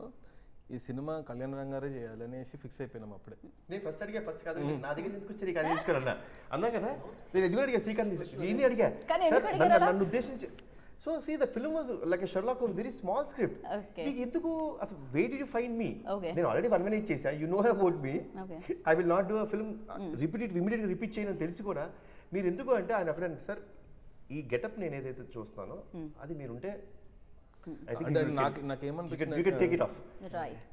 ఈ సినిమా కళ్యాణ్ రామ్ గారే చేయాలి అనేసి ఫిక్స్ అయిపోయినాం అప్పుడే. నేను ఫస్ట్ అడిగా, ఫస్ట్ కాదు నా దగ్గర ఎందుకు వచ్చి శ్రీకాంత్ తీసుకురన్నా అన్నా కదా, నేను ఎందుకు అడిగా శ్రీకాంత్ నేను అడిగా నన్ను ఉద్దేశించి. So see the film was like a Sherlock Holmes, very small script. మీకు ఎందుకు అసలు way did you find me? నేను ఆల్రెడీ 1 minute చేశా, you know about me, I will not do a film ఇమీడియట్గా రిపీట్ చేయను తెలిసి కూడా మీరు ఎందుకు అంటే ఆయన అక్కడ సార్ ఈ గెటప్ నేను ఏదైతే చూస్తున్నానో అది మీరుంటే నాకేమనిపించింది.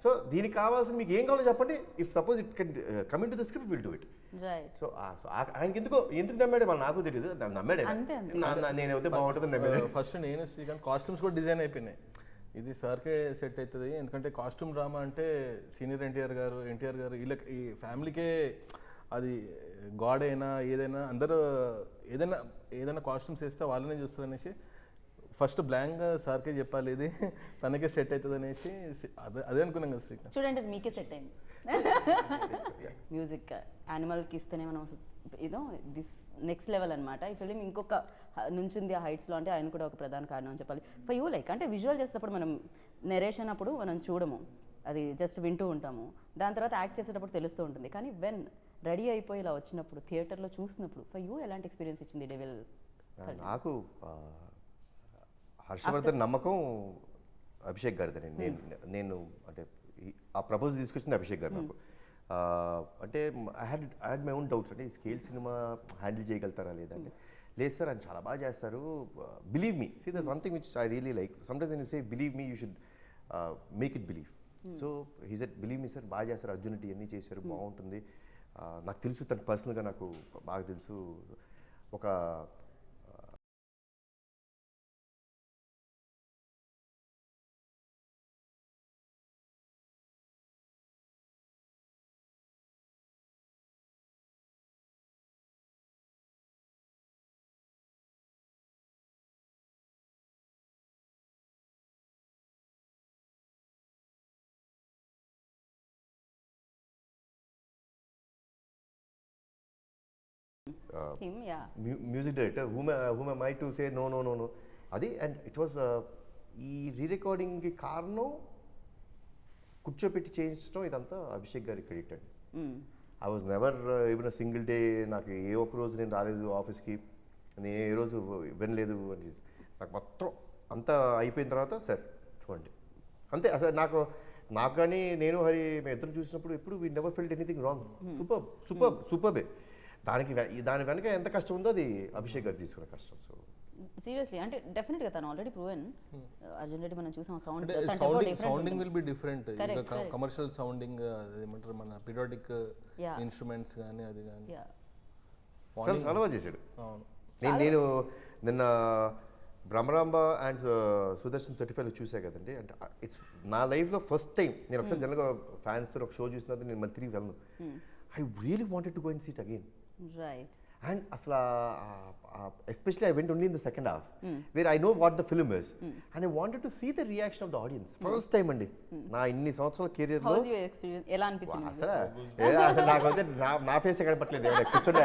సో దీనికి కావాల్సిన మీకు ఏం కావాలో చెప్పండి, if suppose it can come in to the script will do it. So ఆయనకి ఎందుకు నమ్మాడు వాళ్ళు నాకు తెలియదు, నమ్మాడు, నేనైతే బాగుంటుంది నమ్మాడు. ఫస్ట్ నేను శ్రీకాంత్ కాస్ట్యూమ్స్ కూడా డిజైన్ అయిపోయినాయి, ఇది సార్కే సెట్ అవుతుంది. ఎందుకంటే కాస్ట్యూమ్ డ్రామా అంటే సీనియర్ ఎన్టీఆర్ గారు వీళ్ళకి ఈ ఫ్యామిలీకే అది గాడ్ అయినా ఏదైనా అందరూ ఏదైనా కాస్ట్యూమ్స్ వేస్తే వాళ్ళనే చూస్తారు అనేసి ఫస్ట్ బ్లాంక్గా సార్కే చెప్పాలి, ఇది తనకే సెట్ అవుతుంది అనేసి అదే అనుకున్నాం కదా శ్రీకాంత్. చూడండి అది మీకే సెట్ అయింది. మ్యూజిక్ యానిమల్కి ఇస్తేనే మనం దిస్ నెక్స్ట్ లెవెల్ అనమాట. ఈ ఫిలిం ఇంకొక నుంచింది ఆ హైట్స్లో, అంటే ఆయన కూడా ఒక ప్రధాన కారణం అని చెప్పాలి. ఫర్ యూ లైక్ అంటే విజువల్ చేసేటప్పుడు మనం నెరేషన్ అప్పుడు మనం చూడము, అది జస్ట్ వింటూ ఉంటాము, దాని తర్వాత యాక్ట్ చేసేటప్పుడు తెలుస్తూ ఉంటుంది. కానీ వెన్ రెడీ అయిపోయి ఇలా వచ్చినప్పుడు థియేటర్లో చూసినప్పుడు ఫర్ యూ ఎలాంటి ఎక్స్పీరియన్స్ ఇచ్చింది డెవిల్? నాకు హర్షవర్ధన్ నమ్మకం అభిషేక్ గారిది. నేను అంటే ఆ ప్రపోజల్ తీసుకొచ్చింది అభిషేక్ గారు నాకు. అంటే I had my own doubts, అంటే ఈ స్కేల్ సినిమా హ్యాండిల్ చేయగలుగుతారా లేదా అంటే, లేదు సార్ ఆయన చాలా బాగా చేస్తారు, believe me. See that's one thing which I really like. Sometimes when you say believe me you should make it believe. So he said believe me sir, బాగా చేస్తారు, అర్జున్ ఇవన్నీ చేశారు, బాగుంటుంది. నాకు తెలుసు తను పర్సనల్గా నాకు బాగా తెలుసు. ఒక music director whom am I to say no అది. అండ్ ఇట్ వాజ్ ఈ రీరికార్డింగ్కి కారణం కూర్చోపెట్టి చేయించడం ఇదంతా అభిషేక్ గారి క్రెడిట్ అండి. I was never even a single day, నాకు ఏ ఒక్క రోజు నేను రాలేదు ఆఫీస్కి, నేను ఏ రోజు వినలేదు అని. నాకు మొత్తం అంతా అయిపోయిన తర్వాత సార్ చూడండి అంతే. అసలు నాకు కానీ నేను హరి మేము ఇద్దరు చూసినప్పుడు ఎప్పుడు we never felt anything wrong. సూపర్బే. దాని వెనక ఎంత కష్టం ఉందో అది అభిషేక్ గారు తీసుకున్న కష్టం. సో సీరియస్లీ అంటే డెఫినెట్గా తను ఆల్రెడీ ప్రూవెన్. అర్జున్ రెడ్డి మనం చూసాం, sounding will be different. Commercial sounding ఏమంటారు, మన పీరియాడిక్ ఇన్స్ట్రుమెంట్స్ కానీ అది కానీ చాలా బాగా చేశాడు. నేను నిన్న బ్రహ్మరాంబ అండ్ సుదర్శన్ 35 చూసా కదండి. అంటే ఇట్స్ నా లైఫ్లో ఫస్ట్ టైం నేను ఒకసారి జనరల్గా ఫ్యాన్స్ ఒక షో చూసిన నేను మళ్ళీ తిరిగి వెళ్ళను. I really wanted to go and see it again. Right. And asla, especially I went only in the second half, where I know what the film is, and I wanted to see the reaction of the audience. First time అండి నా ఇన్ని సంవత్సరాల కెరియర్లో house your experience, ఎలా అనిపించింది మీకు? అసలు నాకైతే నా ఫేస్ కనపట్లేదు, కూర్చోండి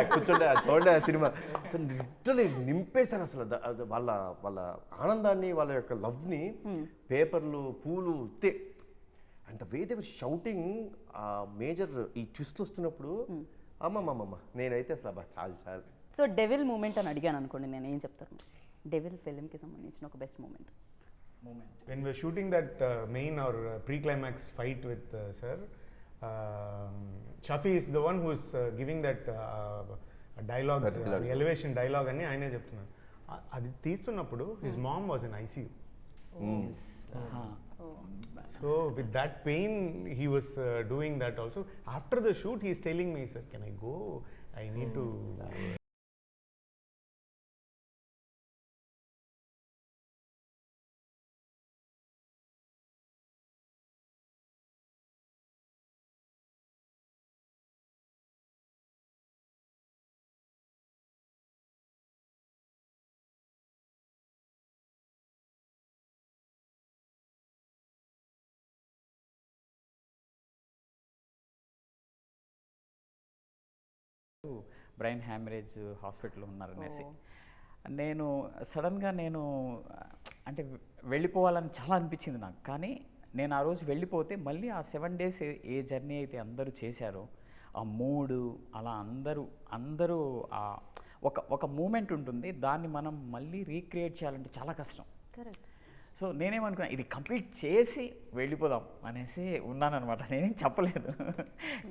చూడండి ఆ సినిమా. సో లిటరలీ నింపేశారు అసలు వాళ్ళ ఆనందాన్ని, వాళ్ళ యొక్క లవ్ని, పేపర్లు, పూలు ఇస్తే. And the way they were shouting major ఈ ట్విస్ట్ వస్తున్నప్పుడు అమ్మమ్మమ్మ నేనైతే అసలు చాలు. సో డెవిల్ మూమెంట్ అని అడిగాను అనుకోండి, నేను ఏం చెప్తాను? డెవిల్ ఫిల్మ్కి సంబంధించిన ఒక best moment. When we're shooting that main or pre-climax fight with sir, Shafi is the one who's giving that dialogues, elevation dialogue అని ఆయనే చెప్తున్నారు. అది తీస్తున్నప్పుడు his mom was in ICU. So with that pain he was doing that also. After the shoot he is telling me, sir, can I go? I need to brain haemorrhage హాస్పిటల్లో ఉన్నారనేసి నేను సడన్గా అంటే వెళ్ళిపోవాలని చాలా అనిపించింది నాకు. కానీ నేను ఆ రోజు వెళ్ళిపోతే మళ్ళీ ఆ 7 days ఏ జర్నీ అయితే అందరూ చేశారో ఆ మూడు అలా అందరూ ఒక మూమెంట్ ఉంటుంది, దాన్ని మనం మళ్ళీ రీక్రియేట్ చేయాలంటే చాలా కష్టం. కరెక్ట్. సో నేనేమనుకున్నా ఇది కంప్లీట్ చేసి వెళ్ళిపోదాం అనేసి ఉన్నానన్నమాట. నేనేం చెప్పలేదు.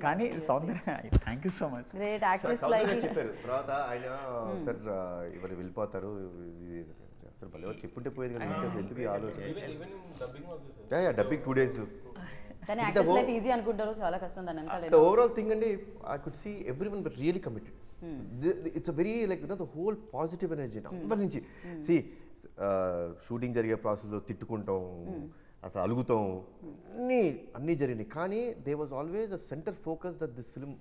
కానీ Soundarya thank you so much. Great actress like చెప్పారు తర్వాత ఆయన, సార్ ఇవాళ వెళ్ళిపోతారు సార్, భలే చెప్పుంటే పోయేది కానీ ఎందుకు ఈ ఆలోచన. Dubbing 2 days. కానీ యాక్టర్స్ లైఫ్ ఈజీ అనుకుంటారు, చాలా కష్టం దాని వెనకాల. The overall thing అండి, I could see everyone were really committed. It's a very like the whole positive energy అందరి నుంచి. See, షూటింగ్ జరిగే ప్రాసెస్లో తిట్టుకుంటాం, అసలు అలుగుతాం, అన్నీ జరిగినాయి. కానీ they was always a centre focus that this film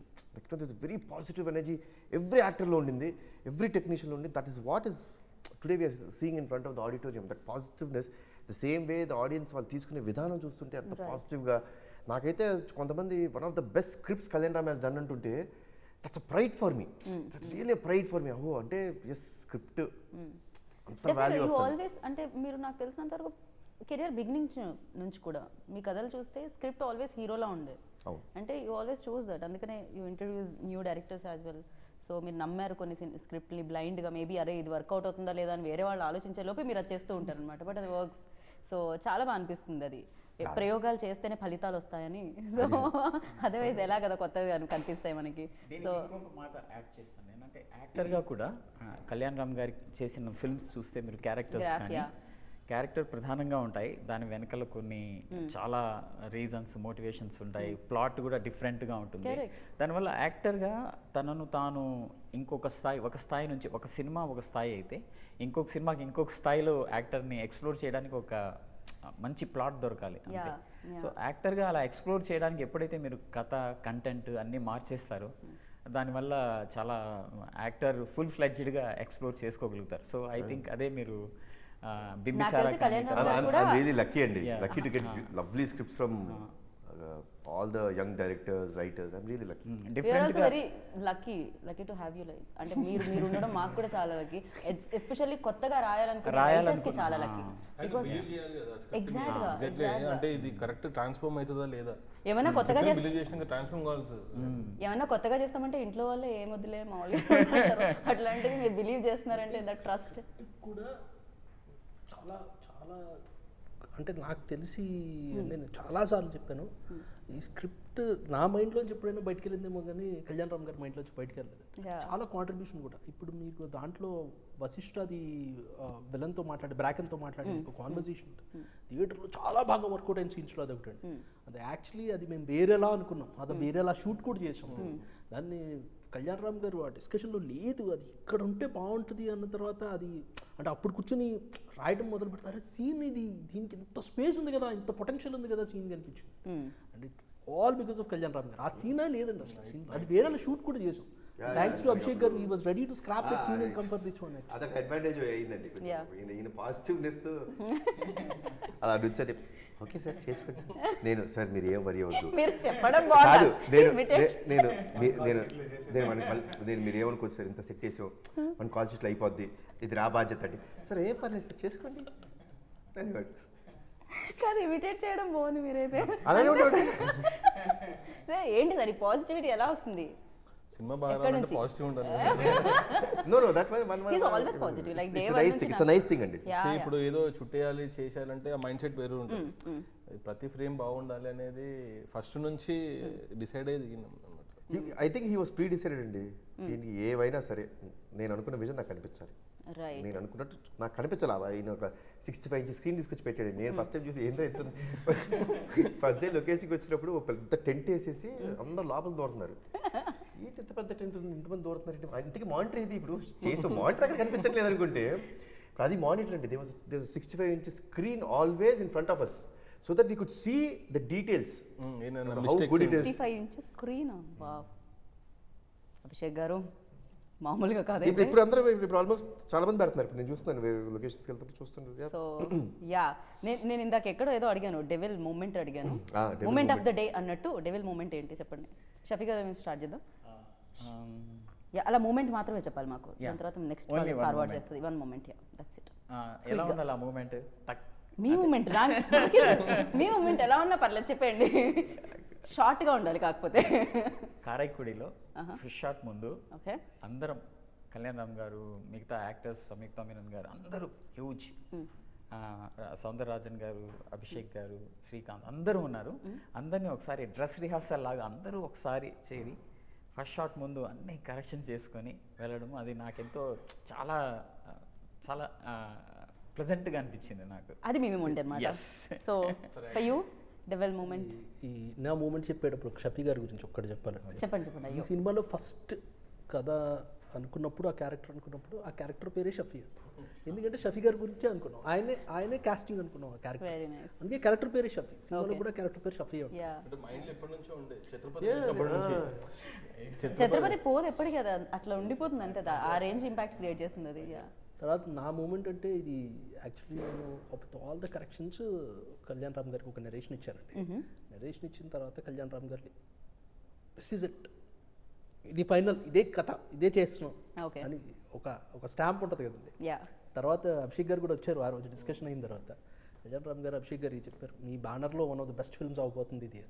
this very positive energy every యాక్టర్లో ఉండింది, ఎవ్రీ టెక్నీషియన్లో ఉండింది. That is what is today we are seeing in front of the auditorium. That positiveness, the same way the audience వాళ్ళు తీసుకునే విధానం చూస్తుంటే అంత పాజిటివ్గా. నాకైతే కొంతమంది one of the best scripts Kalyan Ram has done అంటుంటే that's a pride for me, that's really pride for మీ. అహో అంటే ఎస్ స్క్రిప్ట్ అంత వాల్యూ వస్తుంది. ఆల్వేస్ అంటే మీరు నాకు తెలిసినంత వరకు కెరియర్ బిగినింగ్ నుంచి కూడా మీ కథలు చూస్తే స్క్రిప్ట్ ఆల్వేస్ హీరోలా ఉండే, అంటే యూ ఆల్వేస్ చూస్ దట్. అందుకనే you introduce new directors as well. So మీరు నమ్మారు కొన్ని స్క్రిప్ట్ని బ్లైండ్గా, మేబీ అరే ఇది వర్కౌట్ అవుతుందా లేదా అని వేరే వాళ్ళు ఆలోచించే లోపే మీరు అది చేస్తూ ఉంటారు అనమాట. బట్ అది వర్క్స్. సో చాలా బాగా అనిపిస్తుంది అది, ప్రయోగాలు చేస్తేనే ఫలితాలు వస్తాయని. సో అదర్వైజ్ ఎలా కదా కొత్తగా కనిపిస్తాయి మనకి. సో ఇంకొక మాట యాడ్ చేస్తాను నేను, అంటే యాక్టర్గా కూడా కళ్యాణ్ రామ్ గారి చేసిన ఫిల్మ్స్ చూస్తే మీరు క్యారెక్టర్స్ కానీ క్యారెక్టర్ ప్రధానంగా ఉంటాయి, దాని వెనకాల కొన్ని చాలా రీజన్స్, మోటివేషన్స్ ఉంటాయి, ప్లాట్ కూడా డిఫరెంట్గా ఉంటుంది. దానివల్ల యాక్టర్గా తనను తాను ఒక స్థాయి నుంచి ఒక సినిమా ఒక స్థాయి అయితే ఇంకొక సినిమాకి ఇంకొక స్థాయిలో యాక్టర్ని ఎక్స్ప్లోర్ చేయడానికి ఒక మంచి ప్లాట్ దొరకాలి అంతే. సో యాక్టర్గా అలా ఎక్స్ప్లోర్ చేయడానికి ఎప్పుడైతే మీరు కథ, కంటెంట్ అన్నీ మార్చేస్తారో దానివల్ల చాలా యాక్టర్ ఫుల్ ఫ్లెడ్జ్డ్గా ఎక్స్ప్లోర్ చేసుకోగలుగుతారు. సో ఐ థింక్ అదే మీరు బింబిసారా I'm really lucky అండి, lucky to get lovely scripts from all the young directors, writers. I'm really lucky. We are also very lucky to have you. Like అంటే మీరు ఉండడం మాకు కూడా చాలా లక్కీ. ఎస్పెషల్లీ కొత్తగా రాయాలనుకునే రైటర్స్ కి చాలా లక్కీ. బికాజ్ ఎగ్జాక్ట్లీ అంటే ఇది కరెక్ట్ ట్రాన్స్ఫార్మ్ అవుతుందా లేదా, ఏమైనా కొత్తగా ట్రాన్స్ఫార్మ్ కావాలి సార్. ఏమైనా కొత్తగా చేస్తామంటే ఇంట్లో వాళ్ళే ఏం వద్దులే మామూలుగా అట్లాంటిది మీరు బిలీవ్ చేస్తున్నారంటే దట్ ట్రస్ట్ కూడా చాలా చాలా అంటే నాకు తెలిసి నేను చాలాసార్లు చెప్పాను, ఈ స్క్రిప్ట్ నా మైండ్లోంచి ఎప్పుడైనా బయటకు వెళ్ళిందేమో కానీ కళ్యాణ్ రామ్ గారి మైండ్లోంచి బయటకు వెళ్ళలేదు. చాలా కాంట్రిబ్యూషన్ కూడా. ఇప్పుడు మీకు దాంట్లో వశిష్ఠ అది విలన్తో బ్రాకెన్తో మాట్లాడే ఒక కాన్వర్సేషన్ ఉంటుంది థియేటర్లో, చాలా బాగా వర్కౌట్ అయిన సీన్స్లో అది ఒకటి. అది యాక్చువల్లీ అది మేము వేరేలా అనుకున్నాం, అది వేరేలా షూట్ కూడా చేసాం. దాన్ని కళ్యాణ్ రామ్ గారు ఆ డిస్కషన్లో లేదు, అది ఇక్కడ ఉంటే బాగుంటుంది అన్న తర్వాత అది అంటే అప్పుడు కూర్చొని రాయడం మొదలు పెడతారు. సీన్ ఇది, దీనికి ఇంత స్పేస్ ఉంది కదా, ఇంత పొటెన్షియల్ ఉంది కదా సీన్ కనిపించింది. And all because of Kalyan Ram గారు. ఆ సీనే లేదండి అసలు scene. అది వేరే షూట్ కూడా చేసాం. Thanks to Abhishek garu, he was ready to scrap that scene and come for this one. అదొక అడ్వాంటేజ్ అయ్యిందండి కొంచెం. Yeah. ఈయన పాజిటివ్నెస్ అలా నుంచో ఓకే సార్ చేసుకోండి సార్. నేను సార్ మీరు ఏం వరి అవ్వద్దు మీరు చెప్పడం కాదు, నేను బాగుంది. నేను నేను నేను నేను మీరు ఏమనుకోవచ్చు సార్, ఇంత సెట్ చేసాం మన కాల్ షీట్లో అయిపోద్ది, ఇది రా బాధ్యత అండి. సార్ ఏం పర్లేదు సార్ చేసుకోండి అనేవాడు. కాదు ఇమిటేట్ చేయడం బాగుంది మీరైతే. అలానే ఉంటాడు. సార్ ఏంటి సార్ ఈ పాజిటివిటీ ఎలా వస్తుంది? సినిమా బాగా ఎక్కడి రావాలంటే నుంచి? పాజిటివ్ ఉండాలి. No, that one. He's always positive, like day It's a one nice నుంచి thing. It's a nice thing అండి. Yeah, See, yeah. ఇప్పుడు ఏదో చుట్టేయాలి చేసేయాలంటే ఆ మైండ్ సెట్ వేరు ఉంటుంది. ప్రతి ఫ్రేమ్ బాగుండాలి అనేది ఫస్ట్ నుంచి డిసైడ్ అయ్యి దిగినాం అనమాట. I think he was pre decided అండి. దీనికి ఏవైనా సరే నేను అనుకున్న విజన్ నాకు కనిపించాలి, రైట్. నేను అనుకున్నట్టు నాకు కనిపించాలి. ఆయన ఒక 65 ఇంచ్ స్క్రీన్ తీసుకొచ్చి పెట్టాడు. నేను ఫస్ట్ టైం చూసి ఏందో ఎంత ఫస్ట్ డే లొకేషన్కి వచ్చినప్పుడు ఒక పెద్ద టెంట్ వేసేసి అందరు లోపల దూరుతున్నారు. ఏంటి ఎంత పెద్ద టెంట్ ఉంది, ఇంతమంది దూరుతున్నారు, ఇంతకీ మానిటర్ ఇది ఇప్పుడు చేసే మానిటర్ అక్కడ కనిపించట్లేదు అనుకుంటే అది మానిటర్ అండి. They 65 inch screen always in front of us so that we could see the details. How good it is. 65 inches screen. Wow. Abhishek garu మామూలుగా కాదు. ఇప్పుడు అందరూ ఇప్పుడు ఆల్మోస్ట్ చాలా మంది పెడుతున్నారు. ఇప్పుడు నేను చూస్తున్నాను లొకేషన్స్కి వెళ్తే చూస్తున్నాను. సో యా నేను ఇందాక ఎక్కడో ఏదో అడిగాను, డెవిల్ మూమెంట్ అడిగాను. devil moment of the day అన్నట్టు డెవిల్ మూమెంట్ ఏంటి చెప్పండి. షఫీ గారు స్టార్ట్ చేద్దాం. యా అలా మూమెంట్ మాత్రమే చెప్పాలి మాకు, దాని తర్వాత next Only one forward moment. చేస్తుంది. One moment, yeah that's it. ఎలా ఉండాలి ఆ మూమెంట్? మీ మూమెంట్ మీ మూమెంట్ ఎలా ఉన్నా పర్లేదు చెప్పండి. షార్ట్గా ఉండాలి కాకపోతే. కారైక్కుడిలో ఫిష్ షాట్ ముందు ఓకే. అందరం కళ్యాణ్ రామ్ గారు, మిగతా యాక్టర్స్, సంయుక్త మీనన్ గారు అందరూ హ్యూజ్, సౌందరరాజన్ గారు, అభిషేక్ గారు, శ్రీకాంత్ అందరూ ఉన్నారు. అందరినీ ఒకసారి డ్రెస్ రిహార్సల్ లాగా అందరూ ఒకసారి చేరి ఫస్ట్ షాట్ ముందు అన్ని కరెక్షన్ చేసుకొని వెళ్ళడం, అది నాకెంతో చాలా చాలా ప్లెజెంట్గా అనిపించింది నాకు. అది మీ మూమెంట్ అనమాట. Yes. So for you devil moment ఈ నా మూమెంట్ చెప్పేటప్పుడు షఫీ గారి గురించి ఒక్కటి చెప్పాలండి. చెప్పండి చెప్పండి. ఈ అయ్యో సినిమాలో ఫస్ట్ కథ అనుకున్నప్పుడు, ఆ క్యారెక్టర్ పేరే షఫీ. ఎందుకంటే షఫీ గారి గురించే అనుకున్నాం, ఆయనే కాస్టింగ్ అనుకున్నాం ఆ క్యారెక్టర్. Very nice. అందుకే క్యారెక్టర్ పేరే షఫీ. సినిమాలో కూడా క్యారెక్టర్ పేరు షఫీ. యా అంటే మైండ్లో ఎప్పటి నుంచో ఉండే ఛత్రపతి చూసినప్పటి నుంచి. ఛత్రపతి పోదు ఎప్పటికీ కదా, అట్లా ఉండిపోతుంది అంతే. ఆ రేంజ్ ఇంపాక్ట్ క్రియేట్ చేస్తుంది అది. యా తర్వాత నా మూమెంట్ అంటే ఇది యాక్చువల్లీ నేను with all the corrections Kalyan Ram గారికి ఒక నెరేషన్ ఇచ్చానండి. నెరేషన్ ఇచ్చిన తర్వాత కళ్యాణ్ రామ్ గారికి దిస్ ఈజ్ ఇట్, ఇది ఫైనల్, ఇదే కథ, ఇదే చేస్తున్నాం Okay. అని ఒక స్టాంప్ ఉంటుంది కదండి. యా తర్వాత అభిషేక్ గారు కూడా వచ్చారు ఆ రోజు డిస్కషన్ అయిన తర్వాత. కళ్యాణ్ రామ్ గారు అభిషేక్ గారు చెప్పారు, మీ బ్యానర్లో one of the best films అవబోతుంది ఇది.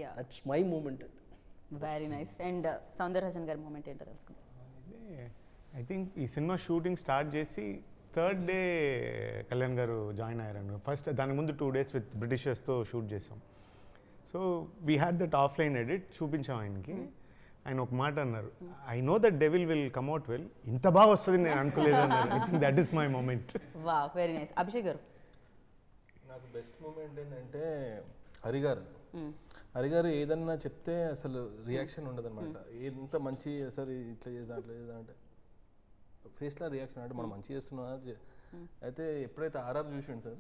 Yeah that's my moment. Very nice. And Soundararajan గారి మూమెంట్ ఏంటో తెలుసుకుందాం. ఐ థింక్ ఈ సినిమా షూటింగ్ స్టార్ట్ చేసి థర్డ్ డే కళ్యాణ్ గారు జాయిన్ అయ్యారు. ఫస్ట్ దాని ముందు 2 days విత్ బ్రిటిషర్స్తో షూట్ చేసాం. So we had that offline edit చూపించాం ఆయనకి. ఆయన ఒక మాట అన్నారు, I know that Devil will come out well, ఇంత బాగా వస్తుంది నేను అనుకోలేదు అన్నారు. I think that is my moment. వా వెరీ నైస్. అభిషేక్ గారు నాకు బెస్ట్ మూమెంట్ ఏంటంటే హరిగారు ఏదన్నా చెప్తే అసలు రియాక్షన్ ఉండదు అనమాట. ఎంత మంచి అసలు ఇట్లా చేద్దాం అట్లా చేద్దాం అంటే ఫేస్లో రియాక్షన్, అంటే మనం మంచి చేస్తున్నాం. అయితే ఎప్పుడైతే ఆర్ఆర్ చూసిండు సార్,